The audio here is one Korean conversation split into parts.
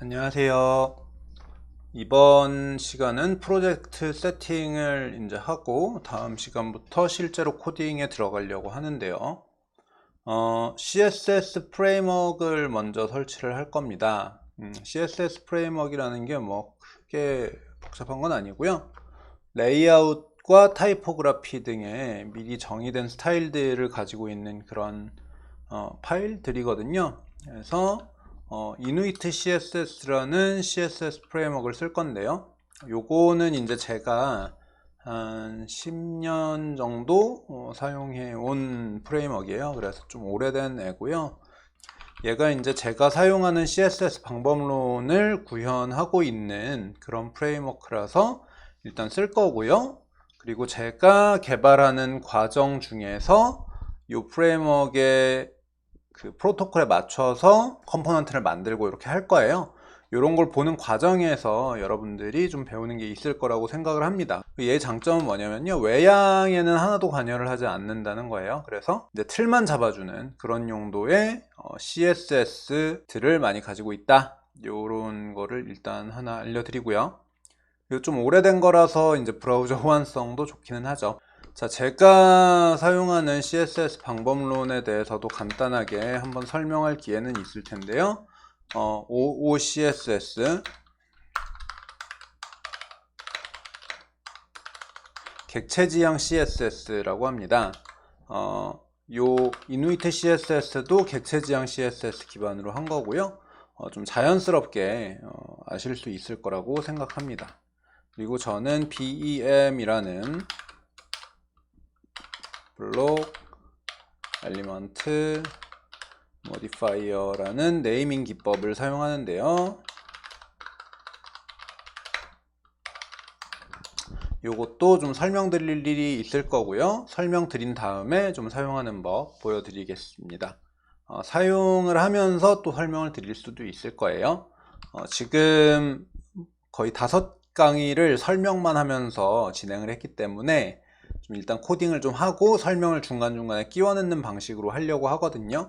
안녕하세요. 이번 시간은 프로젝트 세팅을 이제 하고 다음 시간부터 실제로 코딩에 들어가려고 하는데요. CSS 프레임워크를 먼저 설치를 할 겁니다. CSS 프레임워크라는 게 뭐 크게 복잡한 건 아니고요. 레이아웃과 타이포그라피 등의 미리 정의된 스타일들을 가지고 있는 그런 파일들이거든요. 그래서 이누이트 CSS라는 CSS 프레임워크를 쓸 건데요. 요거는 이제 제가 한 10년 정도 사용해 온 프레임워크예요. 그래서 좀 오래된 애고요. 얘가 이제 제가 사용하는 CSS 방법론을 구현하고 있는 그런 프레임워크라서 일단 쓸 거고요. 그리고 제가 개발하는 과정 중에서 이 프레임워크의 그 프로토콜에 맞춰서 컴포넌트를 만들고 이렇게 할 거예요. 이런 걸 보는 과정에서 여러분들이 좀 배우는 게 있을 거라고 생각을 합니다. 얘의 장점은 뭐냐면요, 외양에는 하나도 관여를 하지 않는다는 거예요. 그래서 이제 틀만 잡아주는 그런 용도의 CSS들을 많이 가지고 있다, 이런 거를 일단 하나 알려드리고요. 그리고 좀 오래된 거라서 이제 브라우저 호환성도 좋기는 하죠. 자, 제가 사용하는 CSS 방법론에 대해서도 간단하게 한번 설명할 기회는 있을 텐데요. OOCSS, 객체지향 CSS라고 합니다. 요 이누이트 CSS도 객체지향 CSS 기반으로 한 거고요. 좀 자연스럽게 아실 수 있을 거라고 생각합니다. 그리고 저는 BEM이라는 블록 엘리먼트 모디파이어라는 네이밍 기법을 사용하는데요. 요것도 좀 설명드릴 일이 있을 거고요. 설명드린 다음에 좀 사용하는 법 보여드리겠습니다. 사용을 하면서 또 설명을 드릴 수도 있을 거예요. 지금 거의 5강의를 설명만 하면서 진행을 했기 때문에 좀 일단 코딩을 좀 하고 설명을 중간중간에 끼워 넣는 방식으로 하려고 하거든요.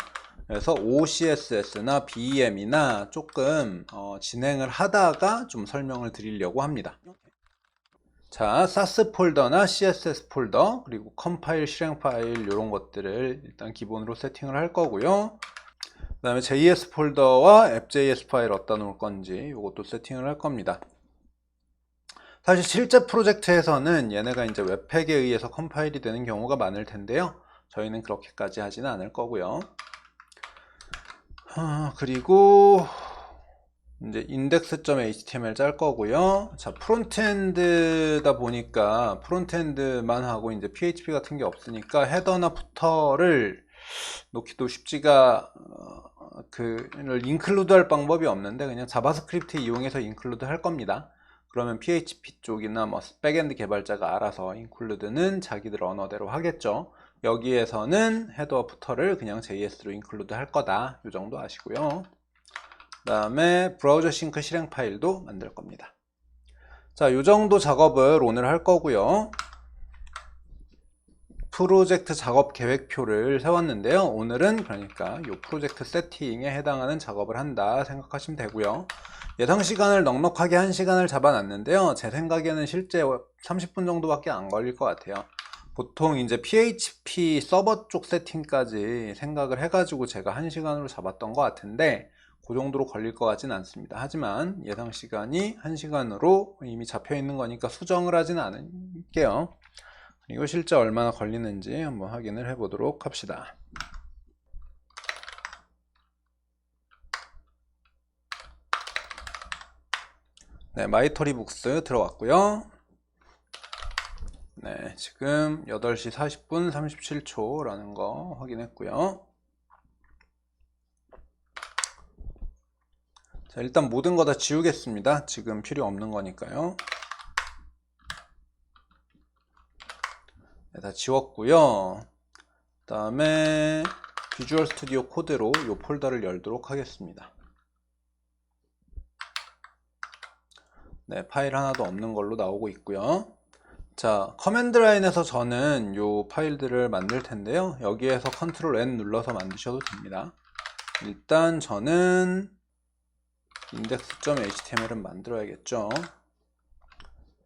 그래서 OCSS나 BEM이나 조금 진행을 하다가 좀 설명을 드리려고 합니다. 자, SAS 폴더나 CSS 폴더, 그리고 컴파일, 실행 파일 이런 것들을 일단 기본으로 세팅을 할 거고요. 그 다음에 JS 폴더와 앱JS 파일 어디다 놓을 건지 이것도 세팅을 할 겁니다. 사실 실제 프로젝트에서는 얘네가 이제 웹팩에 의해서 컴파일이 되는 경우가 많을 텐데요. 저희는 그렇게까지 하지는 않을 거고요. 그리고 이제 index.html 짤 거고요. 자, 프론트엔드다 보니까 프론트엔드만 하고 이제 PHP 같은 게 없으니까 헤더나 부터를 놓기도 쉽지가 그를 인클루드 할 방법이 없는데 그냥 자바스크립트 이용해서 인클루드 할 겁니다. 그러면 PHP 쪽이나 뭐 백엔드 개발자가 알아서 인클루드는 자기들 언어대로 하겠죠. 여기에서는 헤더와 부터를 그냥 JS로 인클루드 할 거다, 이 정도 아시고요. 그 다음에 브라우저 싱크 실행 파일도 만들 겁니다. 자, 이 정도 작업을 오늘 할 거고요. 프로젝트 작업 계획표를 세웠는데요. 오늘은 그러니까 이 프로젝트 세팅에 해당하는 작업을 한다 생각하시면 되고요. 예상 시간을 넉넉하게 1시간을 잡아놨는데요. 제 생각에는 실제 30분 정도밖에 안 걸릴 것 같아요. 보통 이제 PHP 서버 쪽 세팅까지 생각을 해가지고 제가 1시간으로 잡았던 것 같은데 그 정도로 걸릴 것 같진 않습니다. 하지만 예상 시간이 1시간으로 이미 잡혀 있는 거니까 수정을 하진 않을게요. 그리고 실제 얼마나 걸리는지 한번 확인을 해 보도록 합시다. 네, 마이토리북스 들어왔고요. 네, 지금 8시 40분 37초라는 거 확인했고요. 자, 일단 모든 거 다 지우겠습니다. 지금 필요 없는 거니까요. 네, 다 지웠고요. 그 다음에 비주얼 스튜디오 코드로 이 폴더를 열도록 하겠습니다. 네, 파일 하나도 없는 걸로 나오고 있고요. 자, 커맨드 라인에서 저는 이 파일들을 만들 텐데요. 여기에서 컨트롤 N 눌러서 만드셔도 됩니다. 일단 저는 index.html은 만들어야겠죠.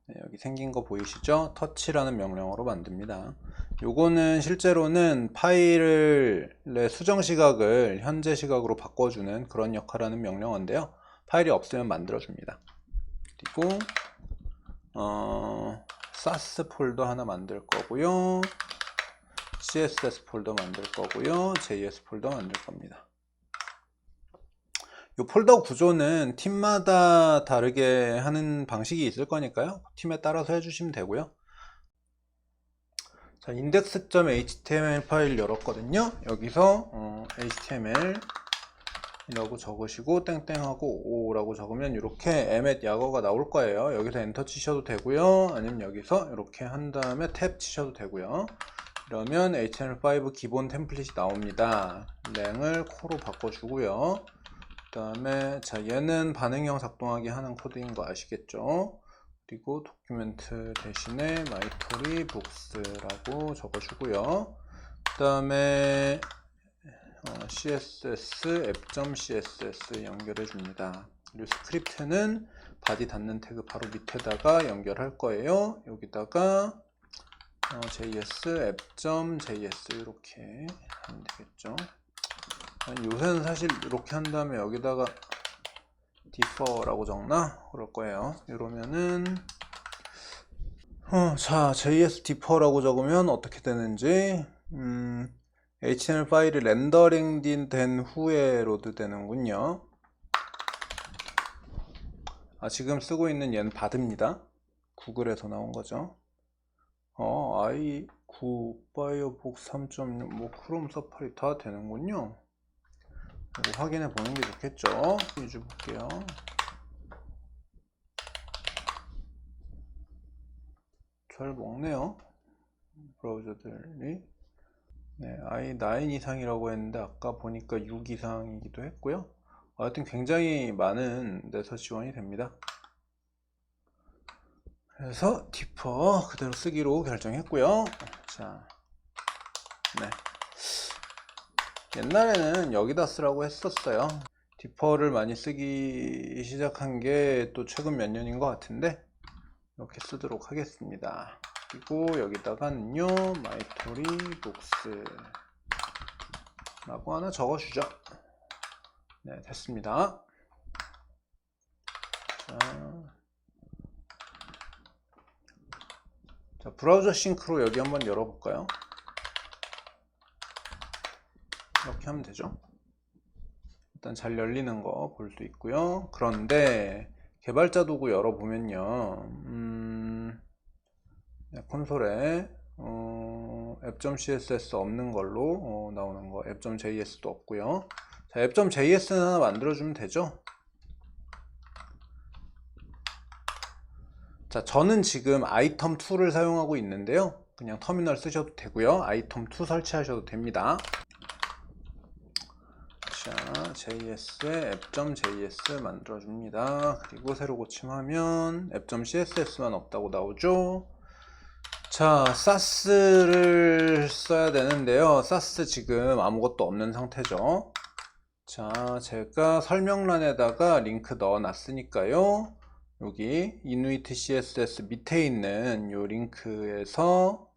네, 여기 생긴 거 보이시죠? touch라는 명령어로 만듭니다. 요거는 실제로는 파일의 수정 시각을 현재 시각으로 바꿔주는 그런 역할을 하는 명령어인데요. 파일이 없으면 만들어줍니다. 그리고 SAS 폴더 하나 만들 거고요. CSS 폴더 만들 거고요. JS 폴더 만들 겁니다. 이 폴더 구조는 팀마다 다르게 하는 방식이 있을 거니까요. 팀에 따라서 해주시면 되고요. 자, index.html 파일 열었거든요. 여기서 html 이라고 적으시고 땡땡하고 5라고 적으면 이렇게 emmet 약어가 나올 거예요. 여기서 엔터 치셔도 되고요. 아니면 여기서 이렇게 한 다음에 탭 치셔도 되고요. 그러면 HTML5 기본 템플릿이 나옵니다. 랭을 코로 바꿔주고요. 그 다음에 자, 얘는 반응형 작동하게 하는 코드인 거 아시겠죠? 그리고 도큐멘트 대신에 myTory books라고 적어주고요. 그 다음에 css app.css 연결해 줍니다. 그리고 스크립트는 바디 닫는 태그 바로 밑에다가 연결할 거예요. 여기다가 js app.js 이렇게 하면 되겠죠. 요새는 사실 이렇게 한 다음에 여기다가 differ라고 적나? 그럴 거예요. 이러면은 자, js differ라고 적으면 어떻게 되는지 HTML 파일이 렌더링 된 후에 로드 되는군요. 지금 쓰고 있는 얘는 바드입니다. 구글에서 나온 거죠. i9 파이어폭스 3.6 뭐 크롬 서파리 다 되는군요. 이거 확인해 보는 게 좋겠죠. 유주 볼게요. 잘 먹네요. 브라우저들이. 네, i9 이상이라고 했는데 아까 보니까 6 이상이기도 했고요. 하여튼 굉장히 많은 데서 지원이 됩니다. 그래서 디퍼 그대로 쓰기로 결정했고요. 자, 네. 옛날에는 여기다 쓰라고 했었어요. 디퍼를 많이 쓰기 시작한 게 또 최근 몇 년인 것 같은데 이렇게 쓰도록 하겠습니다. 그리고 여기다가는요 myTory books 라고 하나 적어주죠. 네, 됐습니다. 자, 브라우저 싱크로 여기 한번 열어볼까요? 이렇게 하면 되죠. 일단 잘 열리는 거 볼 수 있고요. 그런데 개발자 도구 열어보면요, 콘솔에 app.css 없는 걸로 나오는 거, app.js도 없고요. 자, app.js는 하나 만들어주면 되죠. 자, 저는 지금 item2를 사용하고 있는데요. 그냥 터미널 쓰셔도 되고요. item2 설치하셔도 됩니다. 자, js에 app.js 만들어줍니다. 그리고 새로 고침하면 app.css만 없다고 나오죠. 자, sass를 써야 되는데요. sass 지금 아무것도 없는 상태죠. 자, 제가 설명란에다가 링크 넣어 놨으니까요. 여기 이누이트 css 밑에 있는 이 링크에서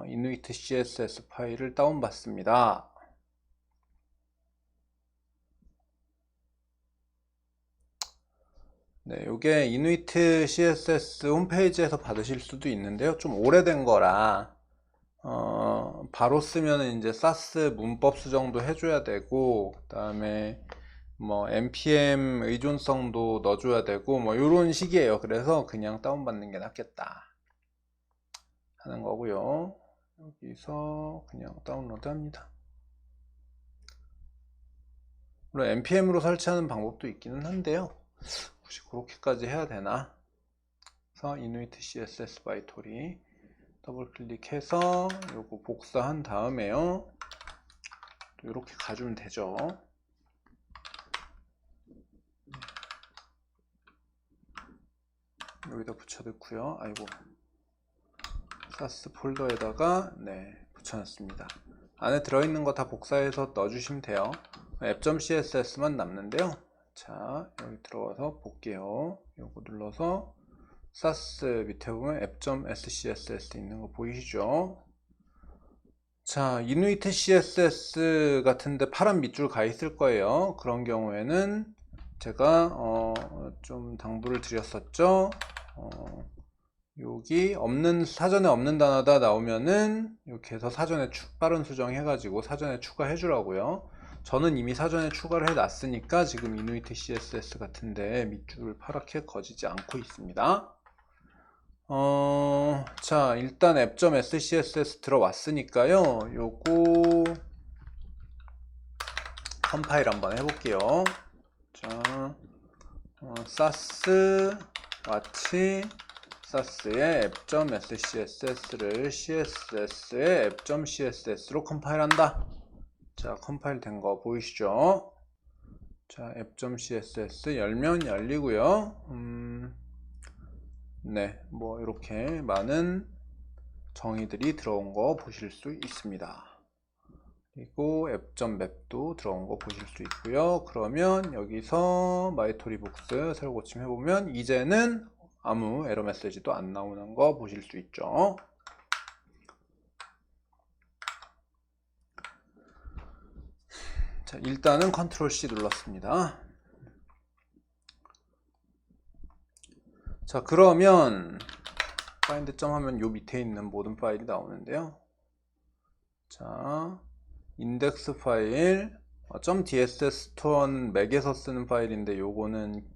이누이트 css 파일을 다운받습니다. 네, 요게 이누이트 css 홈페이지에서 받으실 수도 있는데요. 좀 오래된 거라 바로 쓰면 이제 sass 문법 수정도 해줘야 되고, 그 다음에 뭐 npm 의존성도 넣어줘야 되고 뭐 이런 식이에요. 그래서 그냥 다운받는 게 낫겠다 하는 거고요. 여기서 그냥 다운로드 합니다. 물론 npm으로 설치하는 방법도 있기는 한데요. 혹시 그렇게까지 해야 되나? 그래서 이누이트 css by 토리 더블 클릭해서 요거 복사한 다음에요. 이렇게 가주면 되죠. 여기다 붙여넣고요. 아이고, sass 폴더에다가 네, 붙여놨습니다. 안에 들어있는 거 다 복사해서 넣어주시면 돼요. app.css만 남는데요. 자, 여기 들어가서 볼게요. 요거 눌러서 SAS 밑에 보면 app.scss 있는 거 보이시죠? 자, 이누이트 CSS 같은데 파란 밑줄 가 있을 거예요. 그런 경우에는 제가 좀 당부를 드렸었죠. 여기 없는, 사전에 없는 단어다 나오면은 이렇게 해서 사전에 빠른 수정 해가지고 사전에 추가해 주라고요. 저는 이미 사전에 추가를 해 놨으니까 지금 이누이트 CSS 같은데 밑줄을 파랗게 거지지 않고 있습니다. 자, 일단 app.scss 들어왔으니까요. 요거 컴파일 한번 해볼게요. 자, SAS 와치 SAS의 app.scss를 CSS의 app.css로 컴파일한다. 자, 컴파일 된 거 보이시죠? 자, app.css 열면 열리고요. 네, 뭐 이렇게 많은 정의들이 들어온 거 보실 수 있습니다. 그리고 app.map도 들어온 거 보실 수 있고요. 그러면 여기서 마이토리북스 새로 고침 해보면 이제는 아무 에러 메시지도 안 나오는 거 보실 수 있죠. 자, 일단은 컨트롤 C 눌렀습니다. 자, 그러면 find 점 하면 요 밑에 있는 모든 파일이 나오는데요. 자, 인덱스 파일 .dss 스토어는 맥에서 쓰는 파일인데 요거는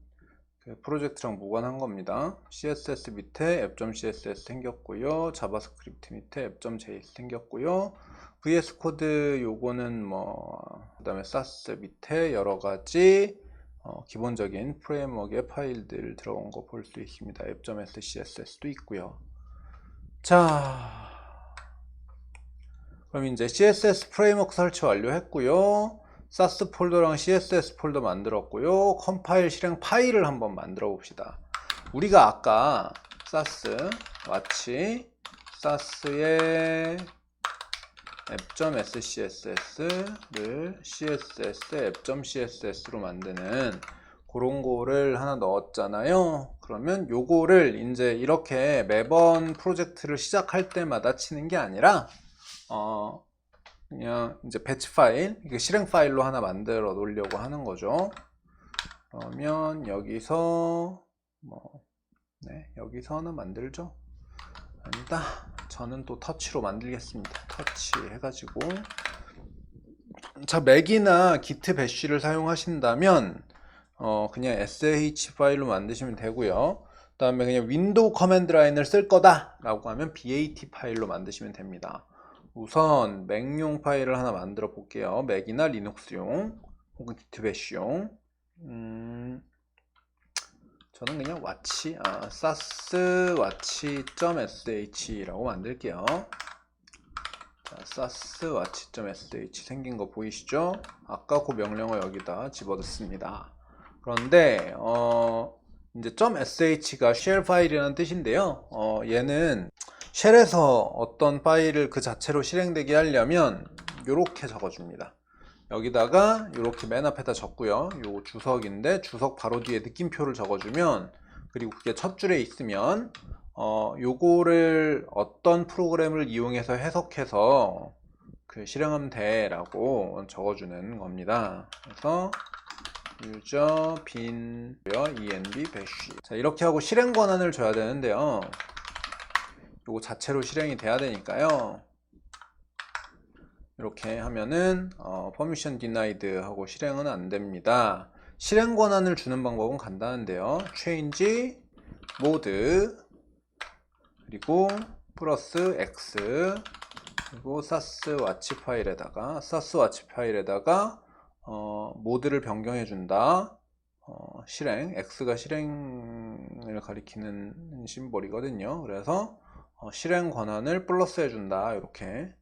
그 프로젝트랑 무관한 겁니다. CSS 밑에 app.css 생겼고요. 자바스크립트 밑에 app.js 생겼고요. VS 코드 요거는 그 다음에 SAS 밑에 여러가지 기본적인 프레임워크의 파일들 들어온 거 볼 수 있습니다. app.scss도 있고요. 자, 그럼 이제 CSS 프레임워크 설치 완료했고요. SAS 폴더랑 CSS 폴더 만들었고요. 컴파일 실행 파일을 한번 만들어 봅시다. 우리가 아까 SAS 와치 SAS의 app.scss를 CSS app.css로 만드는 그런 거를 하나 넣었잖아요. 그러면 요거를 이제 이렇게 매번 프로젝트를 시작할 때마다 치는 게 아니라 그냥 이제 배치 파일, 실행 파일로 하나 만들어 놓으려고 하는 거죠. 그러면 여기서 네, 여기서 하나 만들죠. 아니다. 저는 또 터치로 만들겠습니다. 터치 해가지고. 자, 맥이나 git 배쉬를 사용하신다면 그냥 sh 파일로 만드시면 되고요. 그 다음에 그냥 윈도우 커맨드 라인을 쓸 거다 라고 하면 bat 파일로 만드시면 됩니다. 우선 맥용 파일을 하나 만들어 볼게요. 맥이나 리눅스용 혹은 git 배쉬용. 저는 그냥 와치, SAS watch.sh라고 만들게요. 자, SAS watch.sh 생긴 거 보이시죠? 아까 그 명령어 여기다 집어넣습니다. 그런데 이제 .sh가 쉘 파일이라는 뜻인데요. 얘는 쉘에서 어떤 파일을 그 자체로 실행되게 하려면 이렇게 적어줍니다. 여기다가 이렇게 맨 앞에다 적고요. 요 주석인데 주석 바로 뒤에 느낌표를 적어주면, 그리고 그게 첫 줄에 있으면 요거를 어떤 프로그램을 이용해서 해석해서 그 실행하면 돼 라고 적어주는 겁니다. 그래서 user bin env bash. 자, 이렇게 하고 실행 권한을 줘야 되는데요. 요거 자체로 실행이 돼야 되니까요. 이렇게 하면은 permission denied 하고 실행은 안 됩니다. 실행 권한을 주는 방법은 간단한데요. change mode 그리고 플러스 x 그리고 SAS watch 파일에다가 모드를 변경해 준다. 실행 x가 실행을 가리키는 심볼이거든요. 그래서 실행 권한을 플러스 해준다. 이렇게.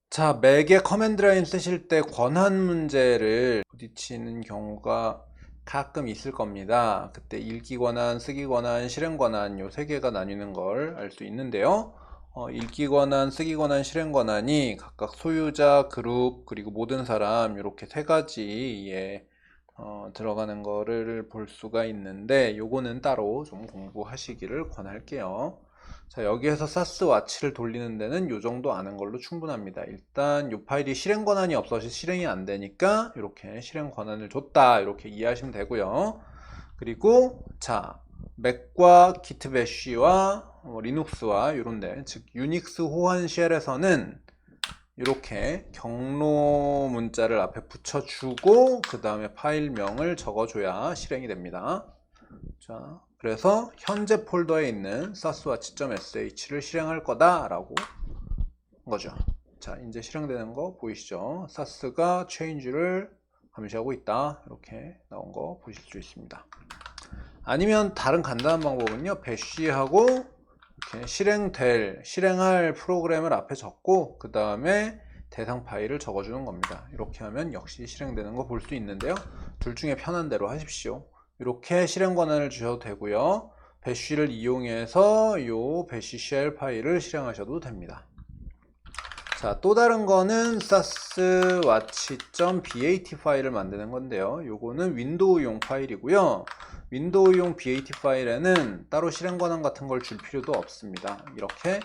자, 맥의 커맨드 라인 쓰실 때 권한 문제를 부딪히는 경우가 가끔 있을 겁니다. 그때 읽기 권한, 쓰기 권한, 실행 권한 요 세 개가 나뉘는 걸 알 수 있는데요. 읽기 권한, 쓰기 권한, 실행 권한이 각각 소유자, 그룹, 그리고 모든 사람 이렇게 세 가지에 들어가는 거를 볼 수가 있는데 요거는 따로 좀 공부하시기를 권할게요. 자, 여기에서 사스 와치를 돌리는 데는 요 정도 아는 걸로 충분합니다. 일단 요 파일이 실행 권한이 없어서 실행이 안 되니까 이렇게 실행 권한을 줬다 이렇게 이해하시면 되고요. 그리고 자, 맥과 기트 배쉬와 리눅스와 이런데, 즉 유닉스 호환 쉘에서는 이렇게 경로 문자를 앞에 붙여주고 그 다음에 파일명을 적어줘야 실행이 됩니다. 자, 그래서 현재 폴더에 있는 saswatch.sh를 실행할 거다라고 한 거죠. 자, 이제 실행되는 거 보이시죠? sas가 change를 감시하고 있다 이렇게 나온 거 보실 수 있습니다. 아니면 다른 간단한 방법은요, 배쉬하고 이렇게 실행할 프로그램을 앞에 적고 그 다음에 대상 파일을 적어주는 겁니다. 이렇게 하면 역시 실행되는 거 볼 수 있는데요. 둘 중에 편한 대로 하십시오. 이렇게 실행 권한을 주셔도 되고요. 배쉬를 이용해서 이 배쉬 쉘 파일을 실행하셔도 됩니다. 자, 또 다른 거는 saswatch.bat 파일을 만드는 건데요. 요거는 윈도우용 파일이고요. 윈도우용 bat 파일에는 따로 실행 권한 같은 걸 줄 필요도 없습니다. 이렇게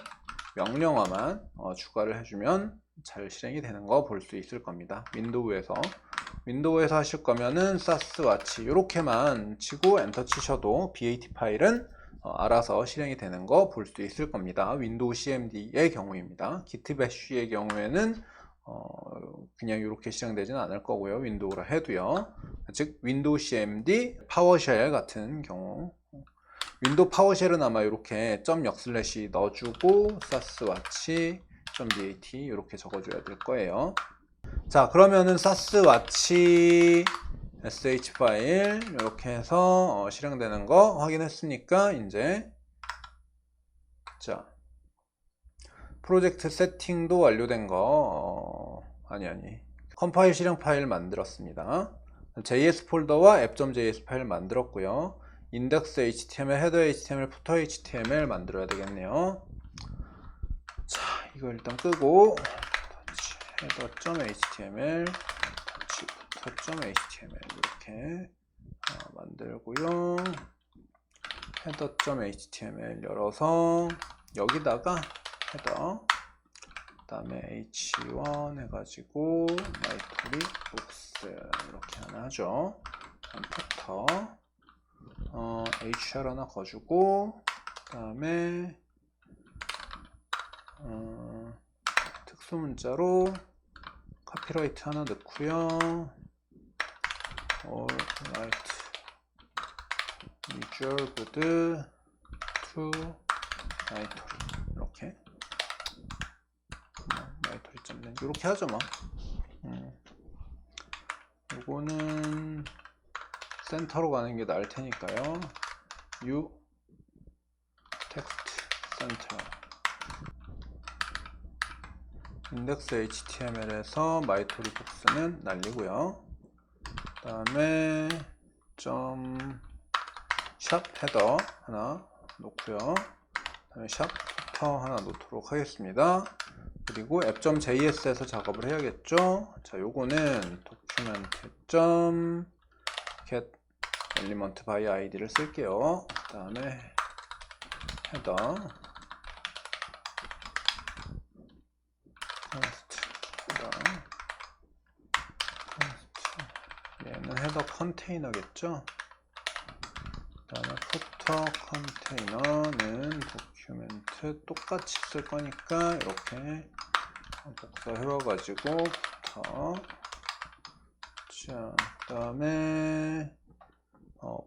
명령어만 추가를 해주면 잘 실행이 되는 거 볼 수 있을 겁니다. 윈도우에서 하실 거면은 saswatch 이렇게만 치고 엔터 치셔도 bat 파일은 알아서 실행이 되는 거 볼 수 있을 겁니다. 윈도우 cmd의 경우입니다. git bash의 경우에는 그냥 이렇게 실행되지는 않을 거고요. 윈도우라 해도요. 즉 윈도우 cmd 파워쉘 같은 경우, 윈도우 파워쉘은 아마 이렇게 ./ 넣어주고 saswatch.bat 이렇게 적어줘야 될 거예요. 자, 그러면은 saswatch sh 파일 이렇게 해서 실행되는 거 확인했으니까 이제 자, 프로젝트 세팅도 완료된 거 컴파일 실행 파일 만들었습니다. JS 폴더와 app.js 파일 만들었고요. 인덱스 HTML, 헤더 HTML, 푸터 HTML 만들어야 되겠네요. 자, 이거 일단 끄고 header.html, footer.html 이렇게 만들고요. header.html 열어서 여기다가 헤더, 그 다음에 h1 해가지고 마이토리 북스 이렇게 하나 하죠. 푸터 hr 하나 거주고, 그 다음에 특수 문자로 카피라이트 하나 넣고요. all right reserved to 마이토리 이렇게 마이토리 점 이렇게 하죠 뭐. 요거는 센터로 가는 게 나을 테니까요. u text center 인덱스 html에서 마이토리 복스는 날리고요. 그 다음에 샵 헤더 하나 놓고요. 그 다음에 샵 푸터 하나 놓도록 하겠습니다. 그리고 app.js에서 작업을 해야겠죠. 자, 요거는 document.get element by id를 쓸게요. 그 다음에 헤더 얘는 헤더 컨테이너겠죠. 그 다음에 푸터 컨테이너는 도큐멘트 똑같이 쓸 거니까 이렇게 복사해 가지고 푸터. 자, 그 다음에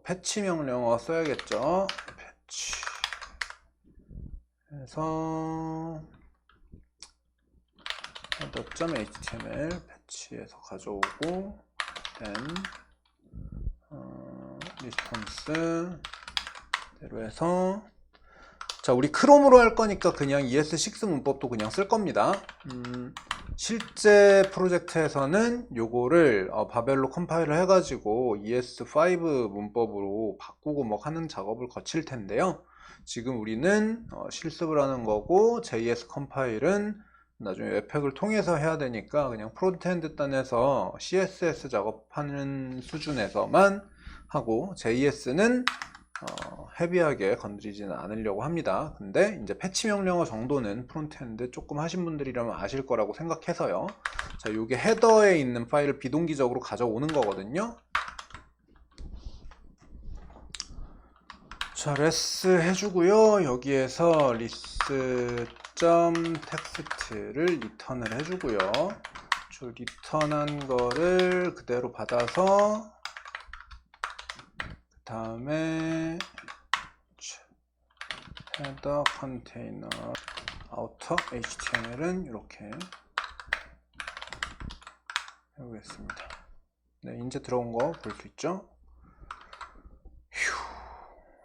패치 명령어 써야겠죠. 패치 해서 header.html 패치에서 가져오고 then response 대로 해서, 자, 우리 크롬으로 할 거니까 그냥 ES6 문법도 그냥 쓸 겁니다. 실제 프로젝트에서는 요거를 바벨로 컴파일을 해가지고 ES5 문법으로 바꾸고 뭐 하는 작업을 거칠 텐데요. 지금 우리는 실습을 하는 거고 JS 컴파일은 나중에 웹팩을 통해서 해야 되니까 그냥 프론트엔드 단에서 CSS 작업하는 수준에서만 하고 JS는 헤비하게 건드리지는 않으려고 합니다. 근데 이제 패치 명령어 정도는 프론트엔드 조금 하신 분들이라면 아실 거라고 생각해서요. 자, 요게 헤더에 있는 파일을 비동기적으로 가져오는 거거든요. 자, 레스 해주고요. 여기에서 list.text를 리턴을 해주고요. 저 리턴한 거를 그대로 받아서 그 다음에 헤더 컨테이너 아우터 HTML은 이렇게 해보겠습니다. 네, 이제 들어온 거 볼 수 있죠?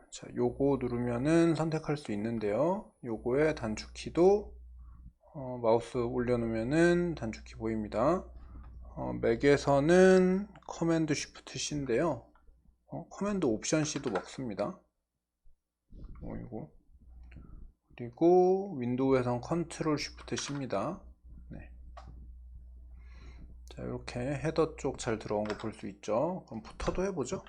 자, 요거 누르면은 선택할 수 있는데요. 요거의 단축키도 마우스 올려놓으면은 단축키 보입니다. 맥에서는 커맨드 쉬프트 C인데요. 커맨드 옵션 C도 먹습니다. 이거. 그리고 윈도우에선 컨트롤 쉬프트 C입니다. 네. 자, 이렇게 헤더 쪽 잘 들어온 거 볼 수 있죠. 그럼 부터도 해보죠.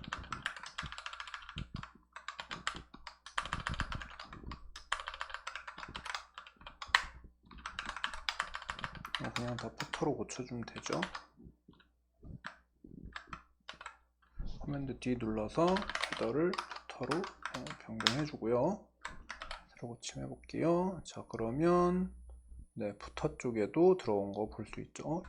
그냥 다 푸터로 고쳐주면 되죠. 커맨드 D 눌러서 헤더를 푸터로 변경해 주고요. 새로 고침 해볼게요. 자, 그러면 네, 푸터 쪽에도 들어온 거 볼 수 있죠.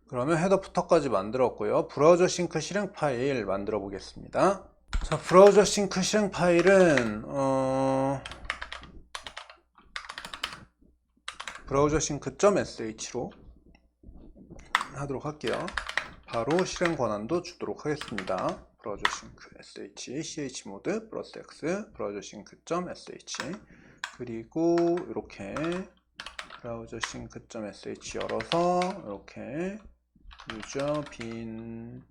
그러면 헤더 푸터까지 만들었고요. 브라우저 싱크 실행 파일 만들어 보겠습니다. 자, 브라우저 싱크 실행 파일은 브라우저 싱크.sh로 하도록 할게요. 바로 실행 권한도 주도록 하겠습니다. 브라우저 싱크 sh chmod +x 브라우저 싱크.sh 그리고 이렇게 브라우저 싱크.sh 열어서 이렇게 유저 bin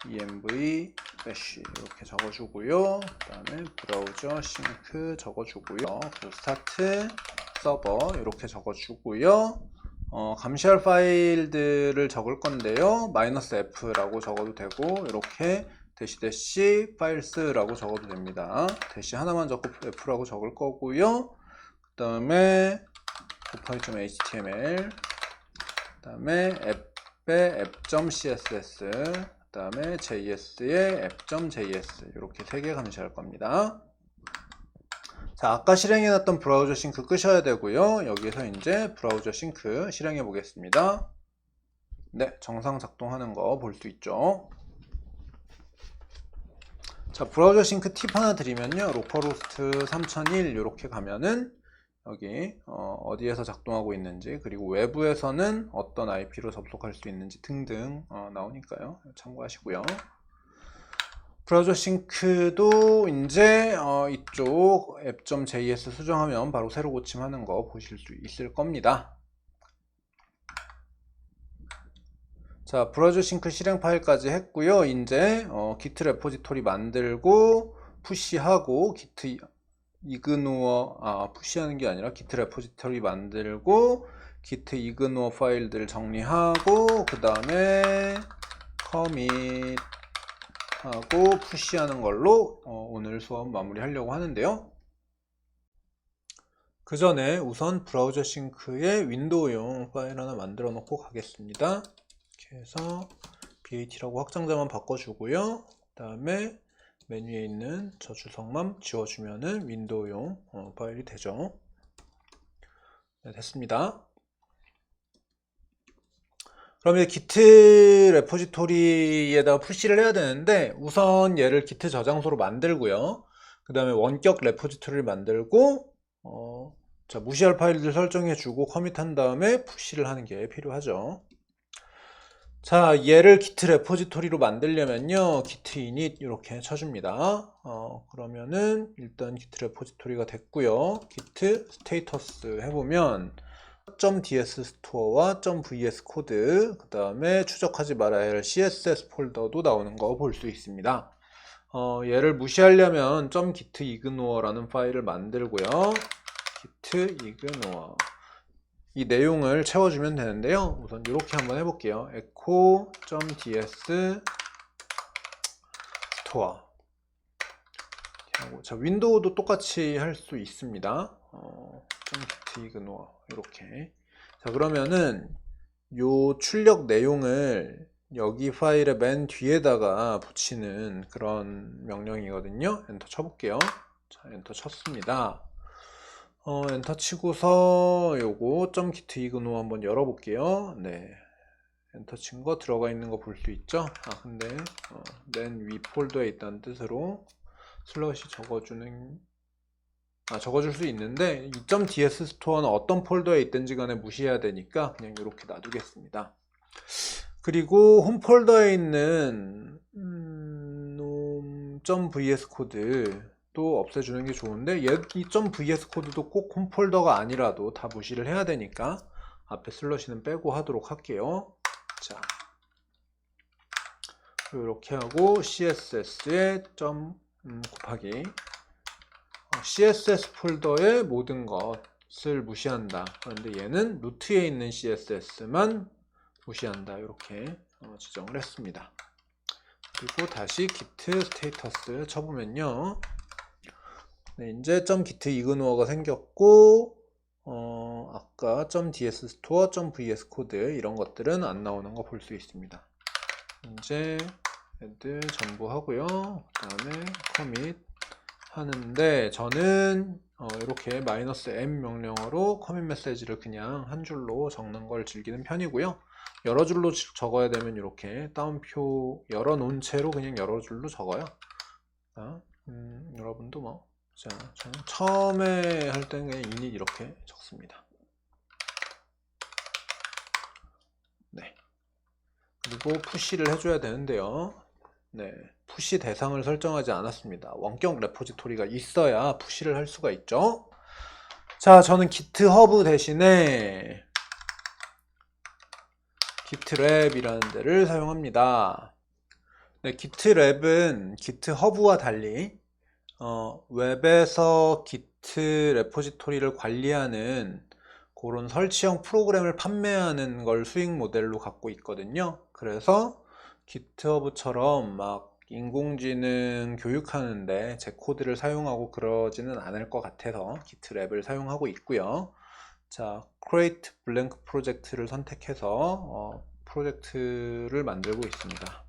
env bash 이렇게 적어주고요. 그 다음에 브라우저 싱크 적어주고요. 스타트 서버 이렇게 적어주고요. 감시할 파일들을 적을 건데요. -f라고 적어도 되고 이렇게 대시 파일스라고 적어도 됩니다. 대시 하나만 적고 f라고 적을 거고요. 그 다음에 곱하기.html 그 다음에 앱의 app.css 그 다음에 js의 app.js 이렇게 3개 감시할 겁니다. 자, 아까 실행해놨던 브라우저 싱크 끄셔야 되고요. 여기서 이제 브라우저 싱크 실행해 보겠습니다. 네, 정상 작동하는 거 볼 수 있죠. 자, 브라우저 싱크 팁 하나 드리면요. 로컬호스트 3001 이렇게 가면은 여기 어디에서 작동하고 있는지 그리고 외부에서는 어떤 IP로 접속할 수 있는지 등등 나오니까요. 참고하시고요. 브라우저 싱크도 이제 이쪽 app.js 수정하면 바로 새로 고침하는 거 보실 수 있을 겁니다. 자, 브라우저 싱크 실행 파일까지 했고요. 이제 git 레포지토리 만들고 푸시하고 git 이그노어 푸시하는 게 아니라 git 레포지토리 만들고 git 이그노어 파일들 정리하고 그 다음에 commit 하고 푸시하는 걸로 오늘 수업 마무리하려고 하는데요. 그 전에 우선 브라우저 싱크에 윈도우용 파일 하나 만들어 놓고 가겠습니다. 이렇게 해서 BAT라고 확장자만 바꿔주고요. 그 다음에 메뉴에 있는 저 주석만 지워주면은 윈도우용 파일이 되죠. 네, 됐습니다. 그러면 git 레포지토리에다가 푸시를 해야 되는데 우선 얘를 git 저장소로 만들고요. 그 다음에 원격 레포지토리를 만들고 자, 무시할 파일들 설정해 주고 커밋한 다음에 푸시를 하는 게 필요하죠. 자, 얘를 git 레포지토리로 만들려면요 git init 이렇게 쳐줍니다. 그러면은 일단 git 레포지토리가 됐고요. git 스테이터스 해보면 .ds 스토어와 .vs 코드, 그 다음에 추적하지 말아야 할 css 폴더도 나오는 거 볼 수 있습니다. 얘를 무시하려면 .git ignore 라는 파일을 만들고요. git ignore 이 내용을 채워주면 되는데요. 우선 이렇게 한번 해볼게요. echo.ds store. 자, 윈도우도 똑같이 할 수 있습니다. git ignore 이렇게. 자, 그러면은 요 출력 내용을 여기 파일의 맨 뒤에다가 붙이는 그런 명령이거든요. 엔터 쳐볼게요. 자, 엔터 쳤습니다. 엔터 치고서 요거 .git ignore 한번 열어볼게요. 네, 엔터 친 거 들어가 있는 거 볼 수 있죠. 근데 맨 위 폴더에 있다는 뜻으로 슬러시 적어줄 수 있는데, 이 .ds 스토어는 어떤 폴더에 있든지 간에 무시해야 되니까 그냥 이렇게 놔두겠습니다. 그리고 홈 폴더에 있는 .vs 코드도 없애주는 게 좋은데, 이 .vs 코드도 꼭 홈 폴더가 아니라도 다 무시를 해야 되니까 앞에 슬러시는 빼고 하도록 할게요. 자, 이렇게 하고 css에 곱하기 css 폴더의 모든 것을 무시한다. 그런데 얘는 루트에 있는 css만 무시한다. 이렇게 지정을 했습니다. 그리고 다시 git 스테이터스 쳐보면요. 네, 이제 .git ignore가 생겼고, 아까 .ds store, .vs 코드 이런 것들은 안 나오는 거 볼 수 있습니다. 이제 애들 전부 하고요. 그 다음에 commit 하는데, 저는 이렇게 -m 명령어로 커밋 메시지를 그냥 한 줄로 적는 걸 즐기는 편이고요. 여러 줄로 적어야 되면 이렇게 따옴표 열어놓은 채로 그냥 여러 줄로 적어요. 여러분도 자, 저는 처음에 할 때는 그냥 init 이렇게 적습니다. 네. 그리고 푸시를 해줘야 되는데요. 네, 푸시 대상을 설정하지 않았습니다. 원격 레포지토리가 있어야 푸시를 할 수가 있죠. 자, 저는 GitHub 대신에 GitLab이라는 데를 사용합니다. 네, GitLab은 GitHub와 달리 웹에서 Git 레포지토리를 관리하는 그런 설치형 프로그램을 판매하는 걸 수익 모델로 갖고 있거든요. 그래서 GitHub처럼 막 인공지능 교육하는데 제 코드를 사용하고 그러지는 않을 것 같아서 GitLab을 사용하고 있고요. 자, Create Blank 프로젝트를 선택해서 프로젝트를 만들고 있습니다.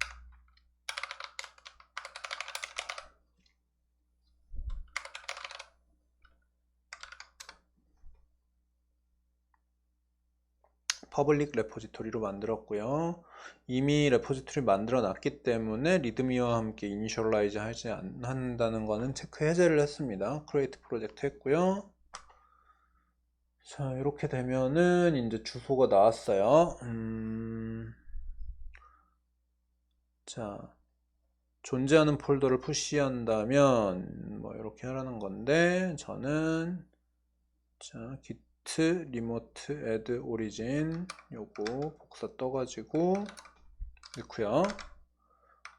퍼블릭 레포지토리로 만들었고요. 이미 레포지토리 만들어 놨기 때문에 리드미와 함께 이니셜라이즈 하지 않는다는 거는 체크 해제를 했습니다. 크리에이트 프로젝트 했고요. 자, 이렇게 되면은 이제 주소가 나왔어요. 자, 존재하는 폴더를 푸시한다면 이렇게 하라는 건데, 저는 자, git remote add origin 요거 복사 떠가지고 넣고요.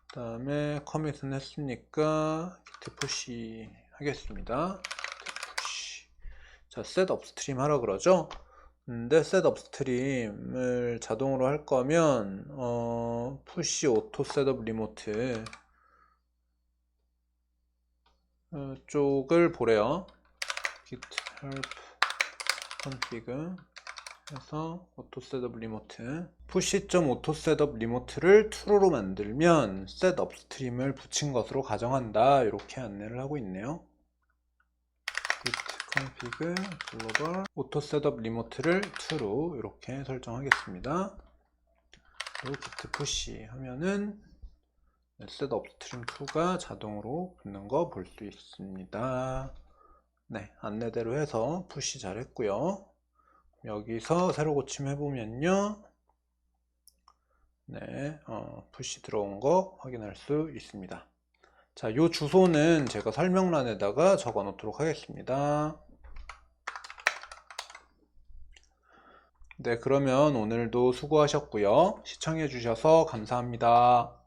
그 다음에 커밋은 했으니까 git push 하겠습니다. git push. 자, set upstream 하라 그러죠. 근데 set upstream을 자동으로 할 거면 push auto setup remote 쪽을 보래요. git help config 해서 auto setup remote push.auto setup remote를 true로 만들면 set upstream을 붙인 것으로 가정한다. 이렇게 안내를 하고 있네요. git config global auto setup remote를 true 이렇게 설정하겠습니다. 그리고 git push 하면은 set upstream 2가 자동으로 붙는 거 볼 수 있습니다. 네, 안내대로 해서 푸시 잘 했고요. 여기서 새로 고침 해보면요. 네, 푸시 들어온 거 확인할 수 있습니다. 자, 요 주소는 제가 설명란에다가 적어 놓도록 하겠습니다. 네, 그러면 오늘도 수고하셨고요. 시청해 주셔서 감사합니다.